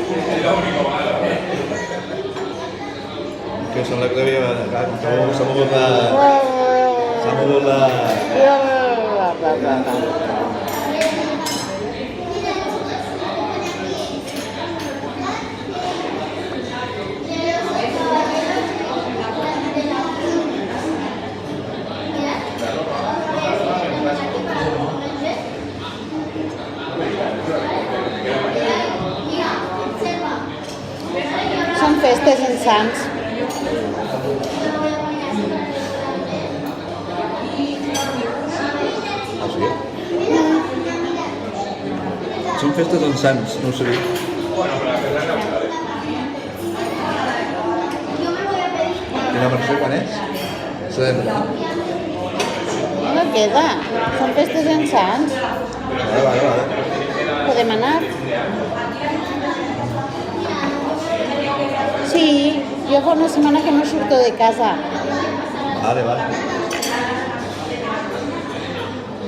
Que són la que havia s'ha mogut la... S'ha mogut la... Són festes en Sants. Ah, sí? Són festes en Sants, no ho sabia. I la Mercè quan és? Setembre. No queda. Són festes en Sants. Vale. Podem anar? Sí, jo fa una setmana que no surto de casa. Vale.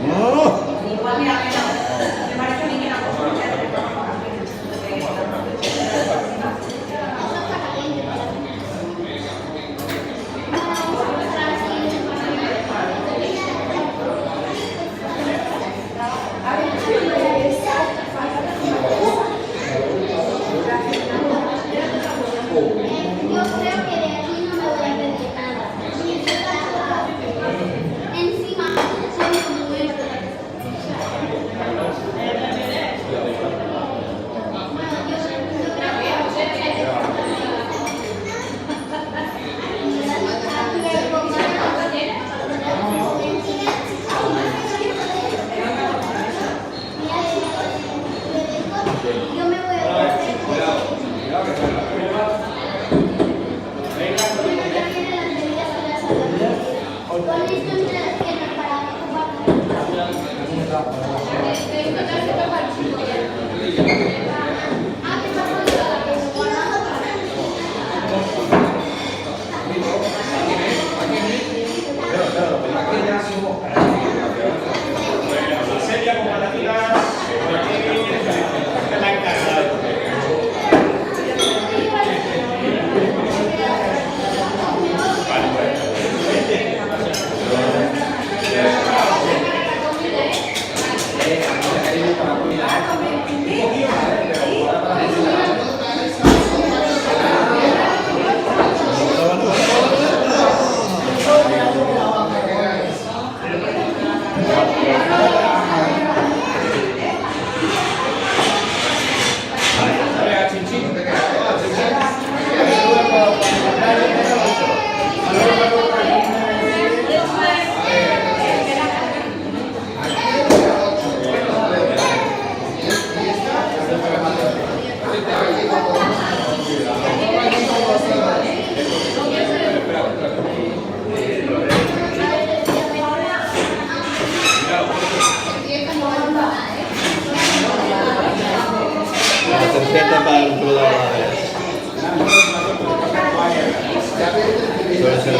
No! Targeta para el proveedor. Suele ser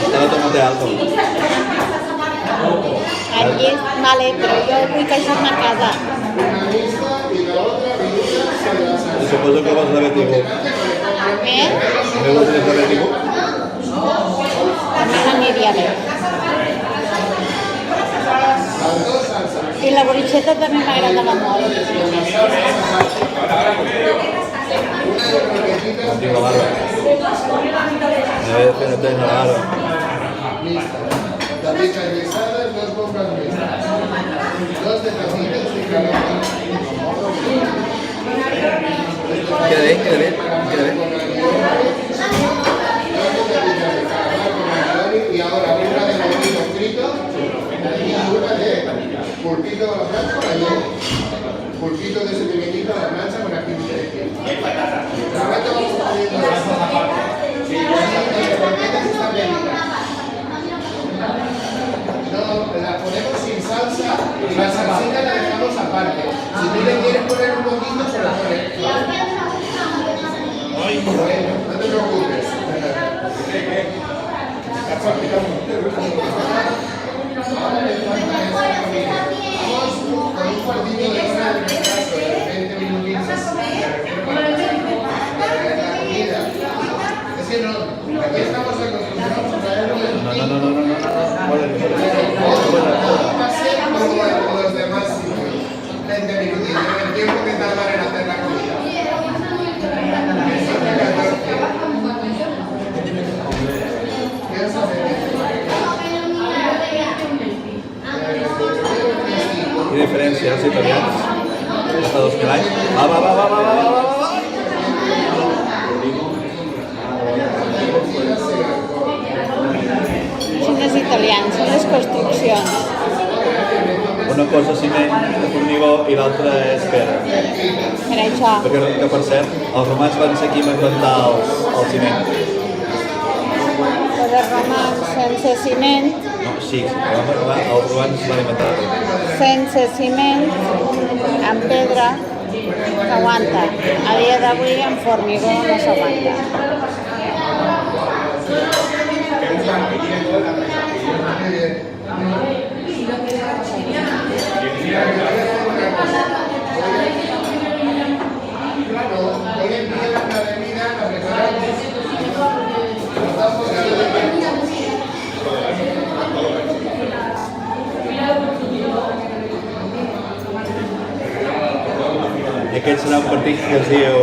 Estava tomate alto. Aquí és, vale, però jo vull queixar-me a casa. I suposo que vols la Betigo. Eh? No vols la Betigo? A mi m'aniria bé. I la borixeta també m'agradava molt. No tinc la barba. No tens la barba. También carnizadas, 2 bombas mixtas. 2 de tapitas de calor. Queda bé, queda bé, queda bé. Y ahora una de molino frito y una de pulpito a la plancha con ayote. Pulpito de ese pequeñito a la plancha con aquí diferente. Ahora vamos poniendo no, la ponemos sin salsa y la salsita la dejamos aparte. Si tú le quieres poner un poquito, se la pones. Bueno, no te preocupes. Con un cuartito de hora de retraso de 20 minutitos. Es que no, aquí estamos acostumbrados a traerlo de va a ser como los demás 20 minutitos, el tiempo que tardan en hacer la comida. ¿Quieres saber? ¿Qué diferencia els italians? Hasta 2000 anys. Va. Són els italians, són les construccions. Una cosa ciment de formigó i l'altra és pedra. Per això, Perquè, per cert, els romans van ser qui van inventar el ciment. els romans sense ciment, No, sí, els romans van inventar. sense ciment, amb pedra, s'aguanta. A dia d'avui amb formigó no s'aguanta. Claro, hoy en día la bebida la preparamos. I aquest serà un partit que es diu,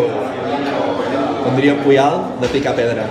com diria Puyal, de picar pedra.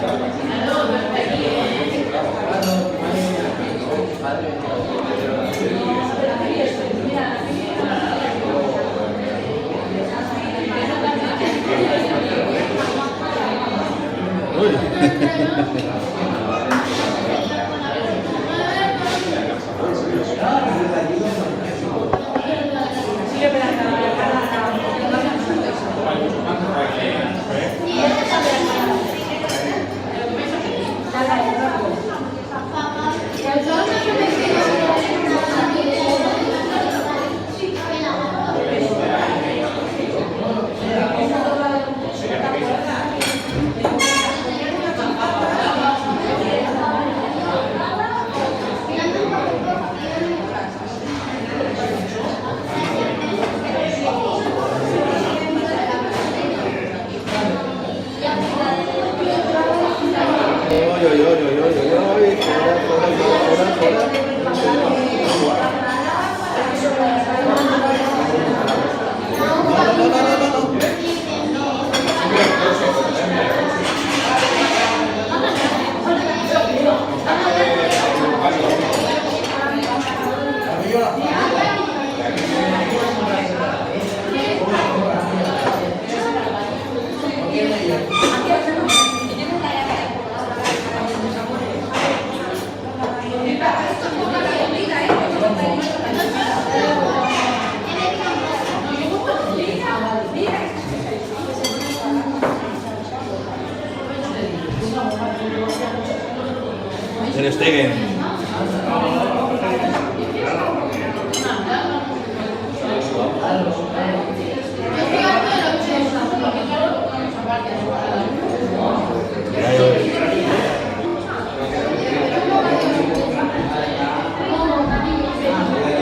Ter Stegen.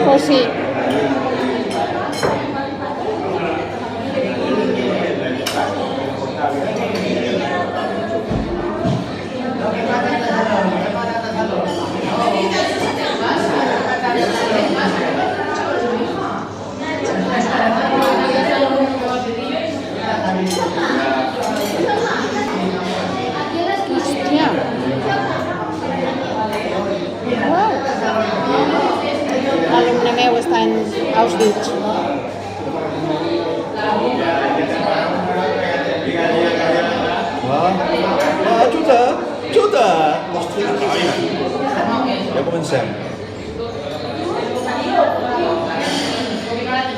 Pues sí. Hòstia. Uau. L'alumne meu està en Auschwitz. Xuta! Xuta! Hòstia, noia! Ja comencem.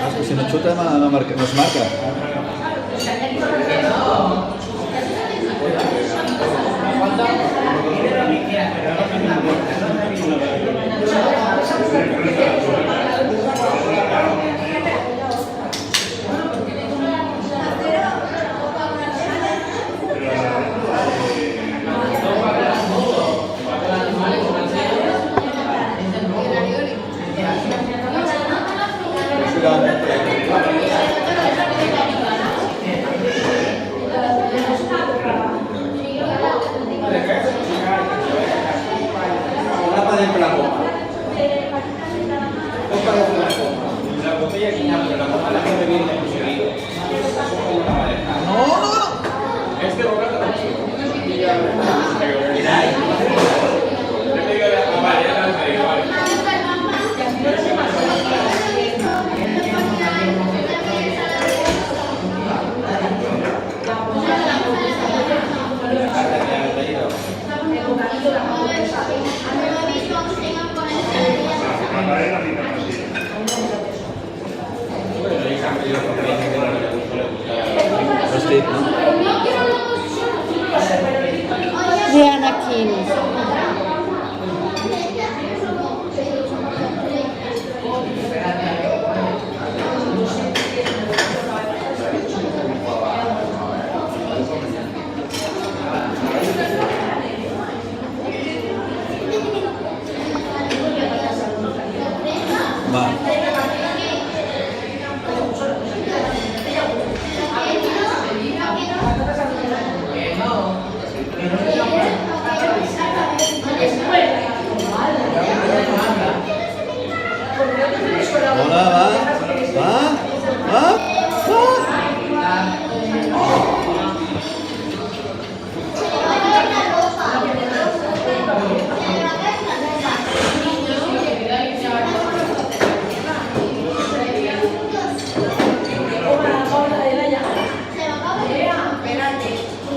És que si no xuta no es marca. Vestit, no? Diana King. Va. Hola, va. Va. Va. Va.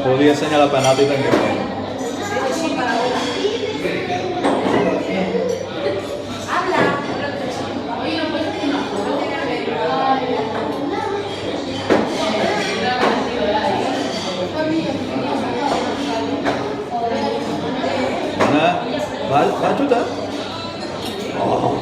Volia assenyalar penalti també. Va xutar? Oh!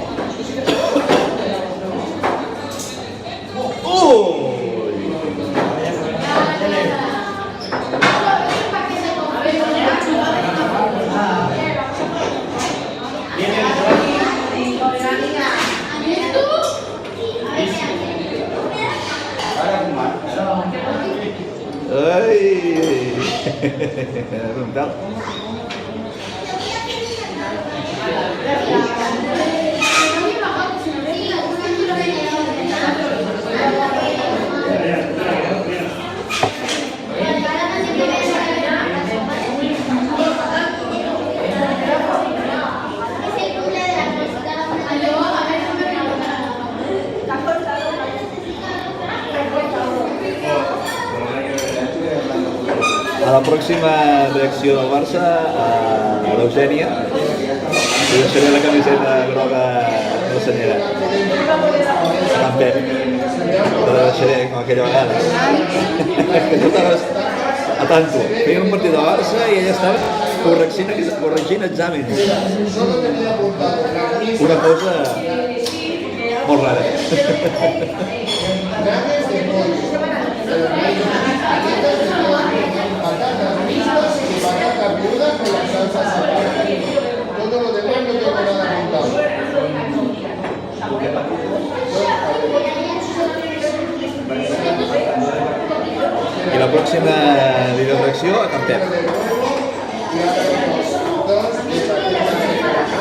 Ai! Un pèl. A la pròxima reacció del Barça, a l'Eugènia, li deixaré la camiseta groga de la senyera. Tan bé. Te la deixaré com aquella vegada. Que tu estaves a tanto. Feien un partit de Barça i ella estava corregint exàmens. Una cosa molt rara. Patatas crudas con la salsa zapata. Todo lo demás no tengo nada apuntado. I la pròxima videoreacció a Campet.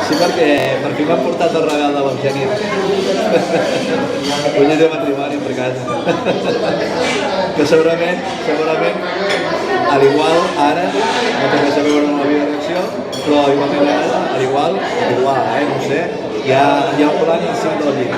Sí, perquè per fi m'han portat el regal de l'Eugènia. Ulls de matrimoni per casa. Que segurament, al igual ara, no té res a veure amb la videoreacció, però igualment ara, al igual, no sé, hi ha un plan al cim del llit.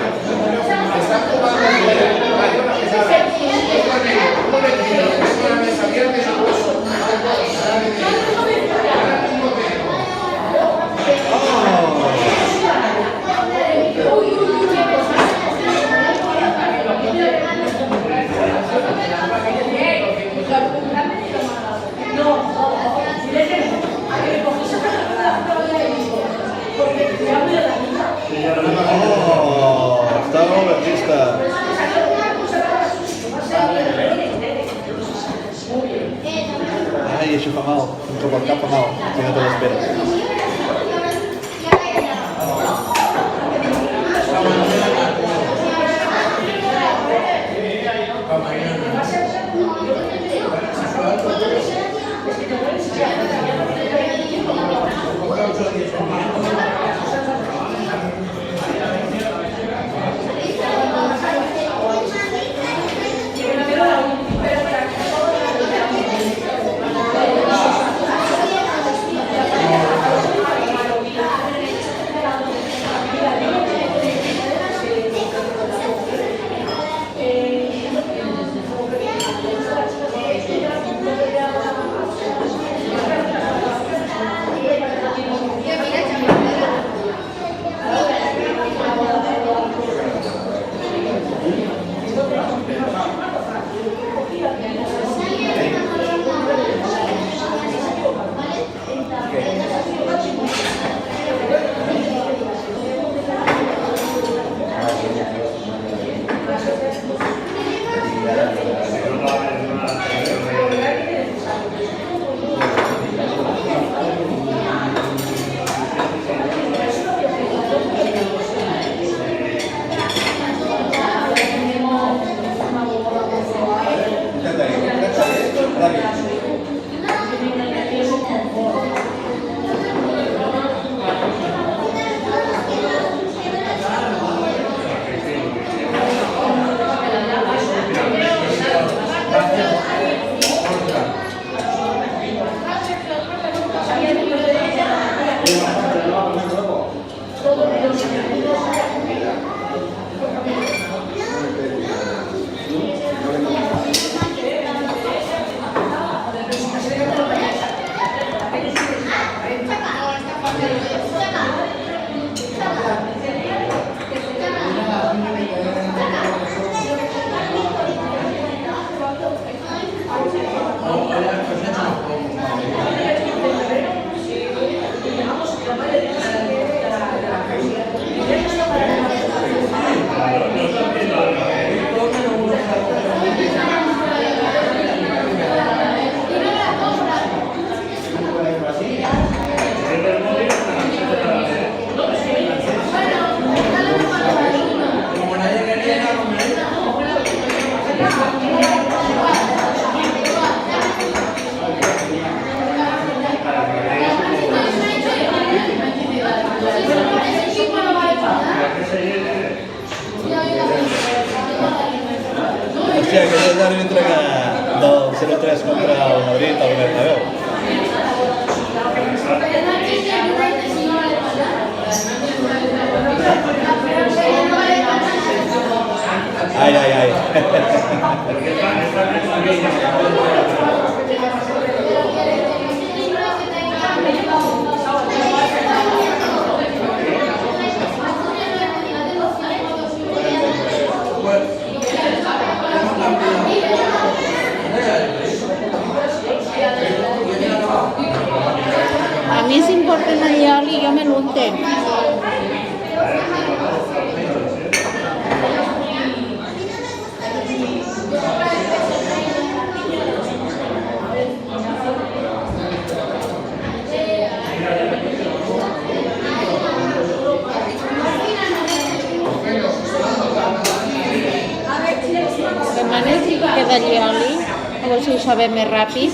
Està molt l'artista. Ai, això fa mal. Un cop al cap fa mal, si no te l'esperes. Hòstia, aquest àrbitre del 0-3 contra el Madrid al Bernabéu. Ai, ai, ai. A mí si em porten allà oli jo me l'unte. Demanes si queda allí oli, a veure si ho sabem més ràpid.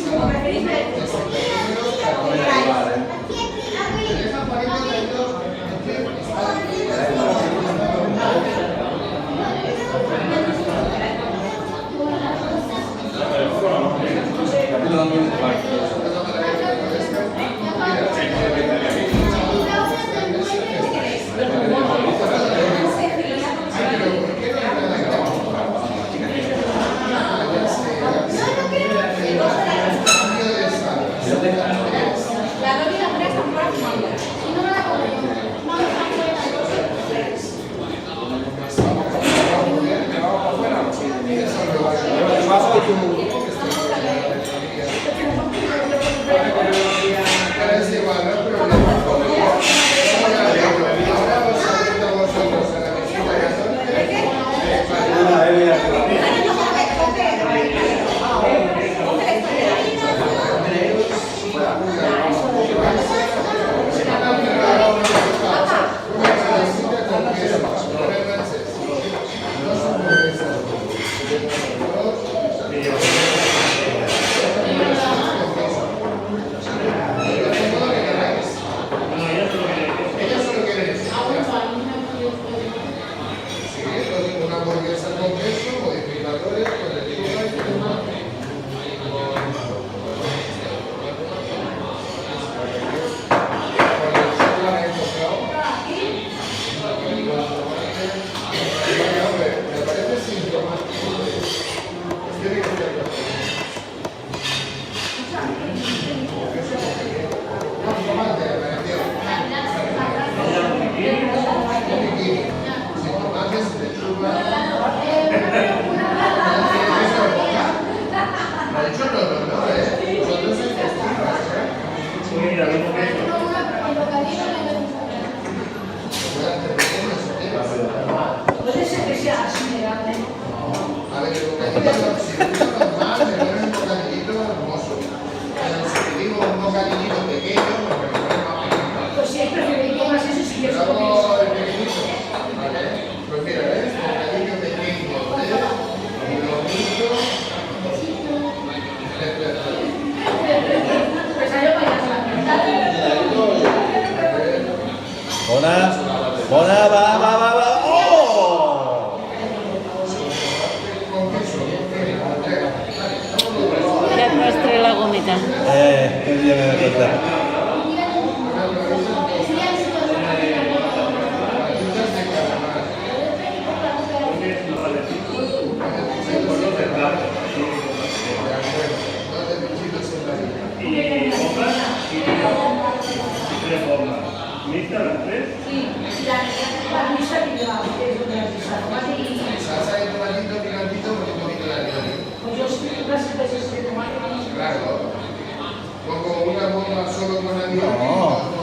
Bona, va. ¡Oh! Ya muestre la gomita. Qué bien me da cuenta. Y compras y 3 formas. Salsa de tomatito picantito con un poquito de alioli. Claro. O como una bomba solo con alioli. No.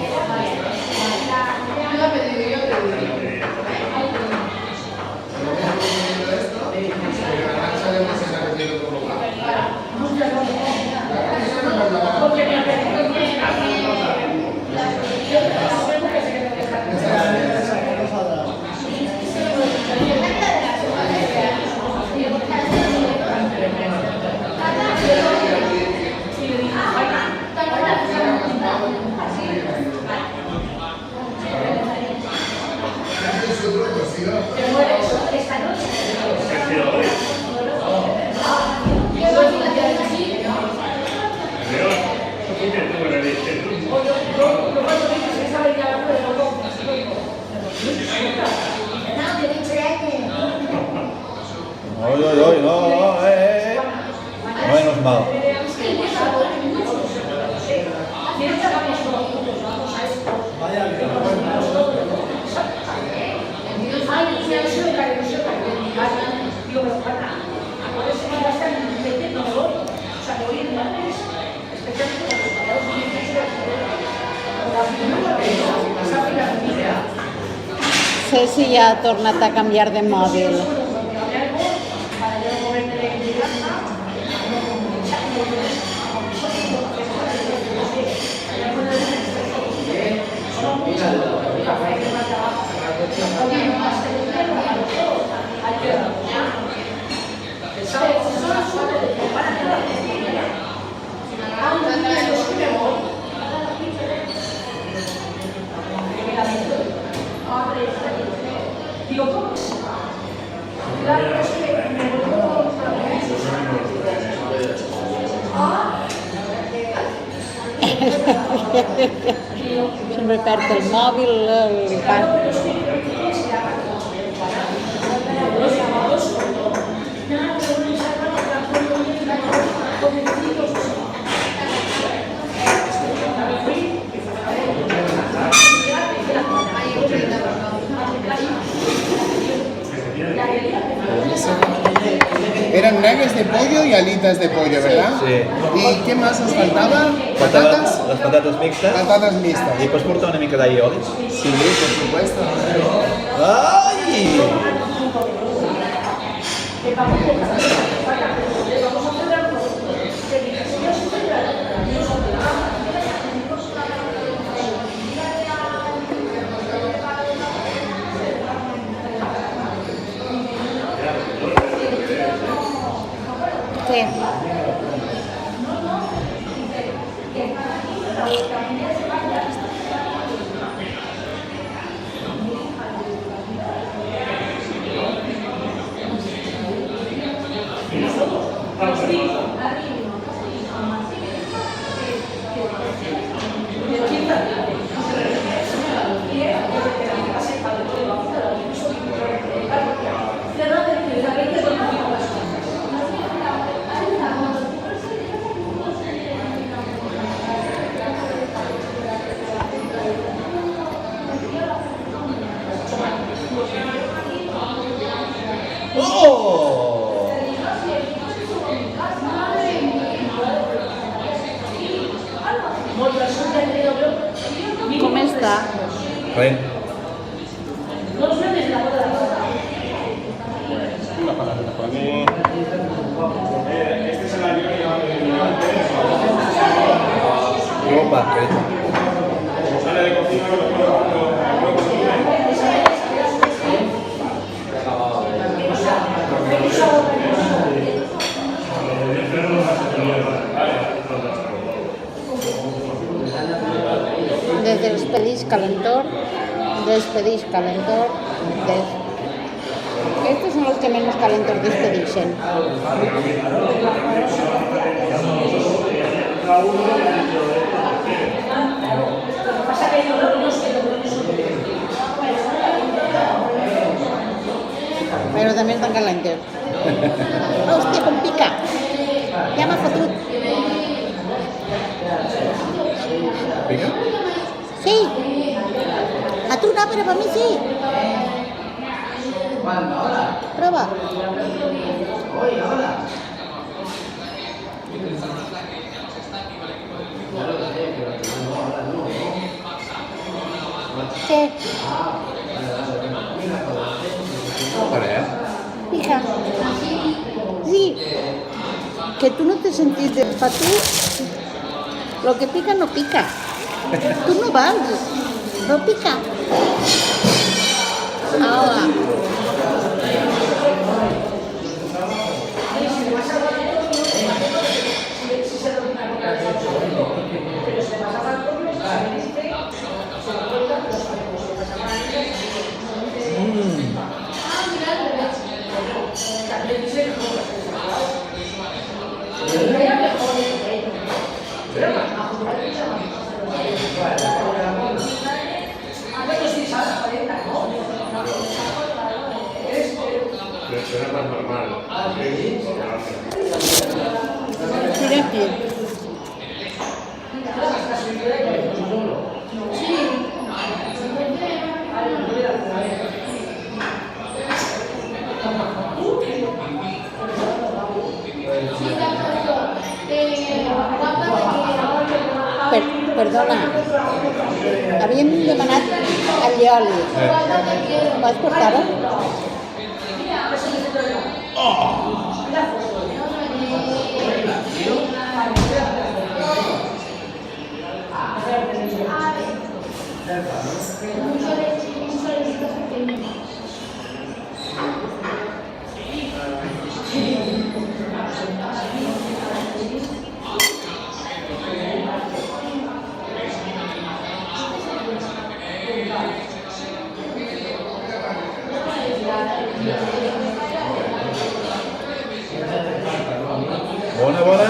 Oy, oy, oy, no, menos mal. Ceci ja ha tornat a canviar de mòbil. Sempre perd el mòbil, li fa... Eran nuggets de pollo y alitas de pollo, ¿verdad? Sí. ¿Y qué más os faltaba? ¿Patatas? Les patates mixtes. Patatas mixtas. I pots portar una mica d'aioli? Sí, por supuesto. Ai! Sí. Oh! Com està? Ren. Opa, querido. Desde els pedís calentor, despedís calentor, Estos son los que menos calentor despedixen. Però també estan calentes. Hòstia, com pica! Ja m'ha fotut! Pica? Sí! A tu no, pero para mí sí. Prueba. ¿Qué? Pica. Sí. Que tú no te sentís para tú. Lo que pica no pica. Tú no vas. No pica. Ahora. Pero es más normal. Mira aquí. Perdona, havíem demanat allioli. Pots portar-ho? Bona, bona?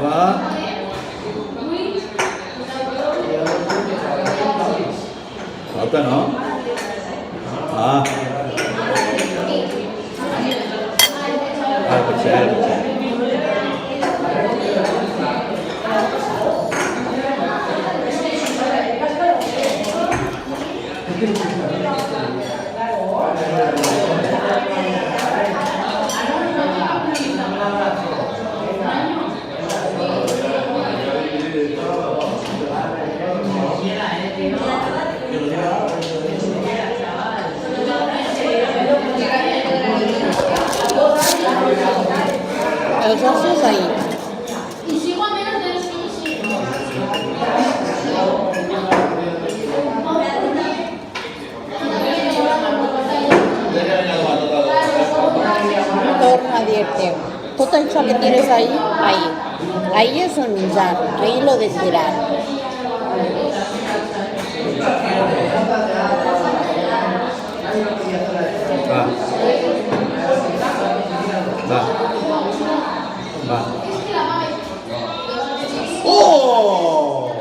Va. Falta, no? Ah. Ah, pot ser, pot ser. Els ossos ahí. Y sigo a menos de 2,5. Torno a dir-te, tot això que tires ahí, ahí és un menjar, ahí lo de tirar. Va. Va. Va. Oh!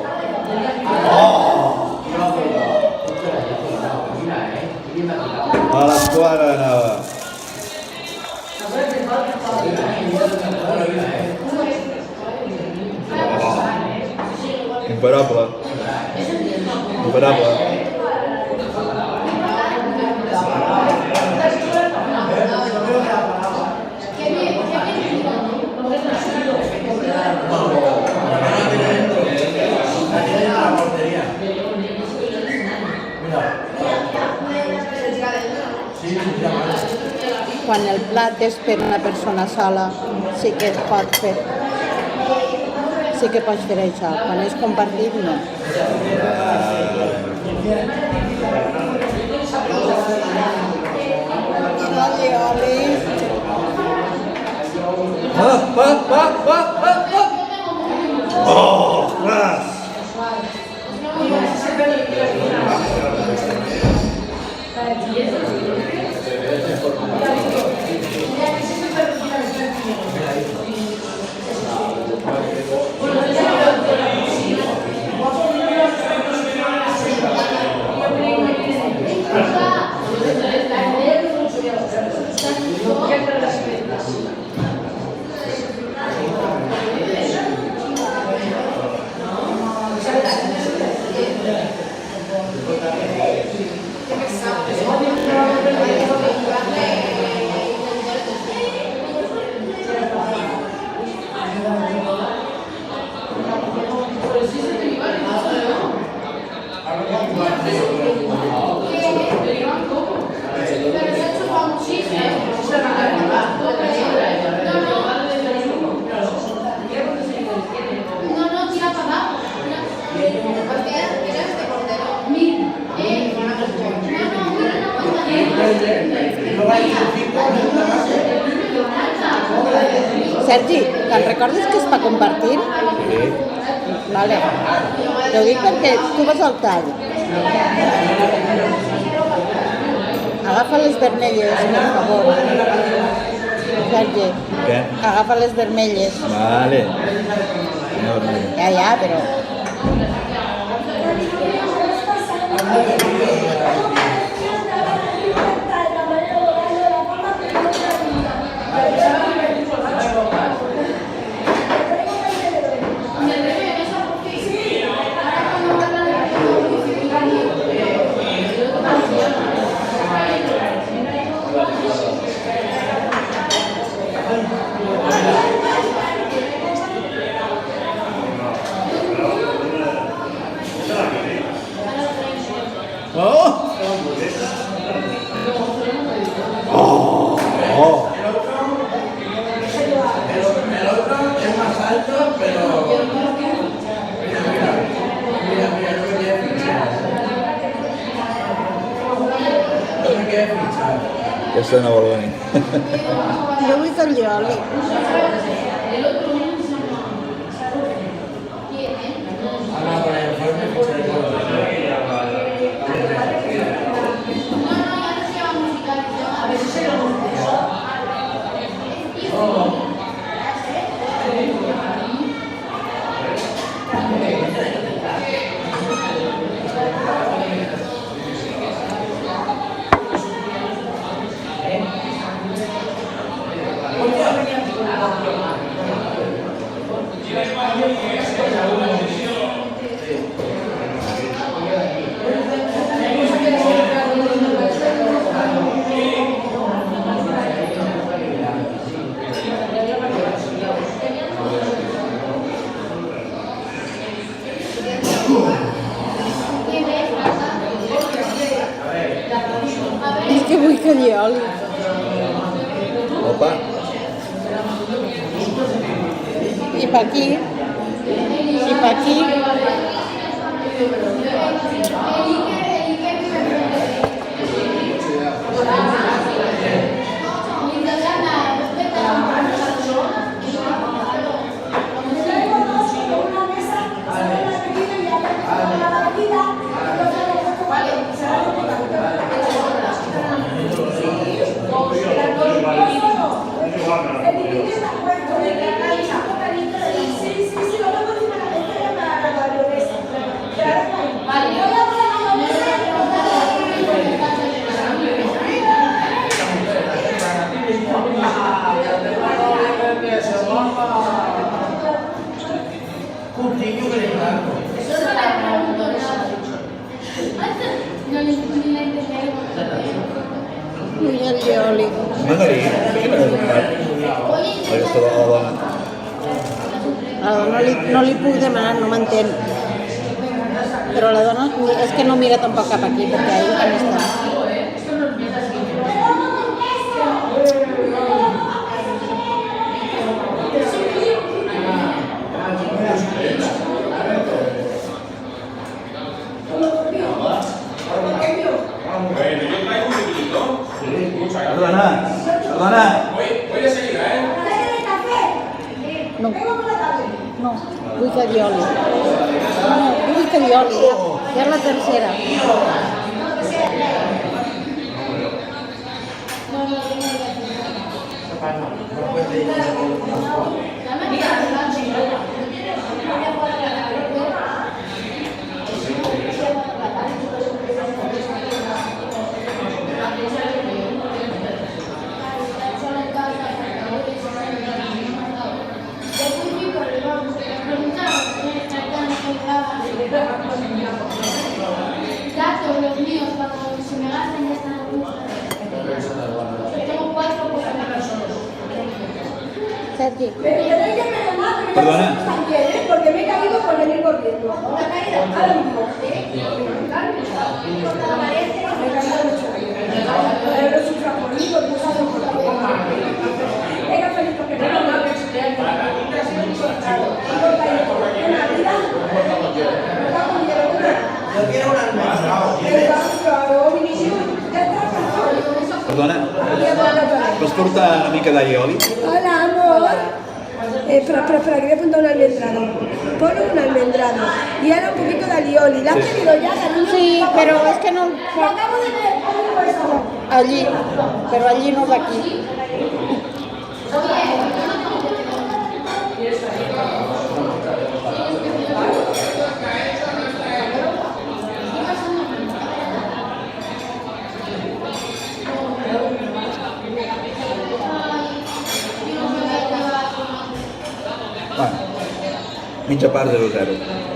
Oh! A la squadra anava. Imparable. Imparable. Qué bien. quan el plat és per una persona sola, sí que es pot fer. Sí que pots fer això. Quan és compartit, no. Oli. Oh, ostres! Sergi, te'n recordes que és per compartir? Sí. Vale. T'ho dic perquè tu vas al tall. Agafa les vermelles, per favor. Sergi, Què? agafa les vermelles. Vale. Ja, però... Aquesta no vol venir. Jo vull que el Oli. És que vull que hi oli. Opa. I per aquí. I per aquí. Vull el oli. Mandarí, què no és un plat? Aquesta de la dona. A la dona no li puc demanar, no m'entén. Però la dona és que no mira tampoc cap aquí, perquè ella també està. No. No, vull que dioli. No, jo vull que dioli, ja és la tercera. Datos los míos cuando se me gastan ya están tengo 4 pues Sergi, Pero tenéis que perdonarme, Perdona. también, ¿eh? Porque me he caído por venir corriendo. Una caída, ahora mismo. Me he caído mucho. Pero no sufra por mí, porque no sabes por qué. Venga, feliz, porque no me lo he hecho. En la vida, me va con hielo. Yo quiero una almohada. Claro, mi niño, ya está cansado. Perdona, pots portar una mica d'allioli? Hola, amor. Espera, que voy a apuntar un almendrado. Ponle un almendrado. Y ahora un poquito de alioli. ¿La has pedido ya, cariño? sí, pero és que no... Lo acabo de ver. ¿Cómo es eso? Allí, però allí no d'aquí. Bueno, mitja part 0-0.